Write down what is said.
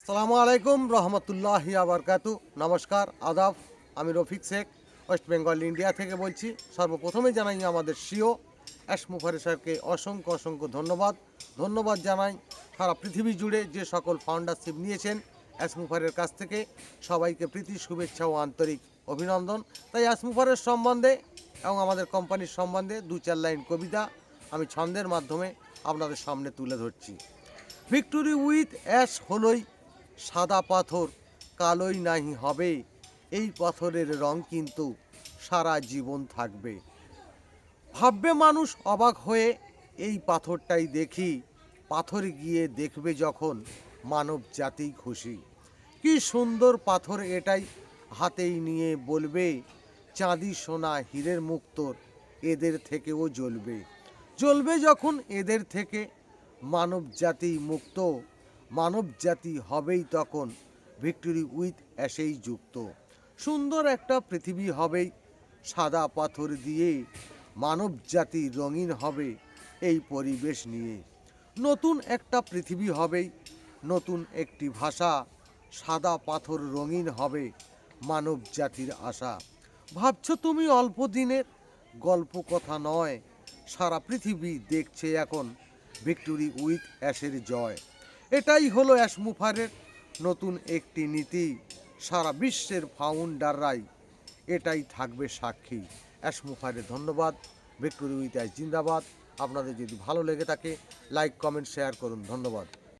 সালামু আলাইকুম রহমতুল্লাহি আবরকাতু। নমস্কার, আদাব। আমি রফিক শেখ, ওয়েস্ট বেঙ্গল ইন্ডিয়া থেকে বলছি। সর্বপ্রথমে জানাই আমাদের সিও মুফারে স্যারকে অসংখ্য অসংখ্য ধন্যবাদ জানাই সারা পৃথিবী জুড়ে যে সকল ফাউন্ডারশিপ নিয়েছেন মুফারের কাছ থেকে। সবাইকে প্রীতি, শুভেচ্ছা ও আন্তরিক অভিনন্দন। তাই মুফারের সম্বন্ধে এবং আমাদের কোম্পানির সম্বন্ধে দু চার লাইন কবিতা আমি ছন্দের মাধ্যমে আপনাদের সামনে তুলে ধরছি। ভিক্টোরি উইথ অ্যাশ হলোই সাদা পাথর, কালোই নাহি হবে, এই পাথরের রং কিন্তু সারা জীবন থাকবে। ভাববে মানুষ অবাক হয়ে, এই পাথরটাই দেখি, পাথর গিয়ে দেখবে যখন মানব জাতি খুশি। কি সুন্দর পাথর এটাই, হাতেই নিয়ে বলবে, চাঁদি সোনা হীরের মুক্তোর এদের থেকেও জ্বলবে। জ্বলবে যখন এদের থেকে মানব জাতি মুক্ত, মানব জাতি হবেই তখন ভিক্টোরি উইথ অ্যাশেই যুক্ত। সুন্দর একটা পৃথিবী হবেই সাদা পাথর দিয়ে, মানব জাতি রঙিন হবে এই পরিবেশ নিয়ে। নতুন একটা পৃথিবী হবেই, নতুন একটি ভাষা, সাদা পাথর রঙিন হবে মানব জাতির আশা। ভাবছো তুমি অল্প দিনের গল্প কথা নয়, সারা পৃথিবী দেখছে এখন ভিক্টোরি উইথ অ্যাশের জয়। এটাই হলো মুফারের নতুন একটি নীতি, সারা বিশ্বের ফাউন্ডাররাই এটাই থাকবে সাক্ষী। মুফারের ধন্যবাদ। ভিক্টোরি উইথ অ্যাশ জিন্দাবাদ। আপনাদের যদি ভালো লেগে থাকে লাইক, কমেন্ট, শেয়ার করুন। ধন্যবাদ।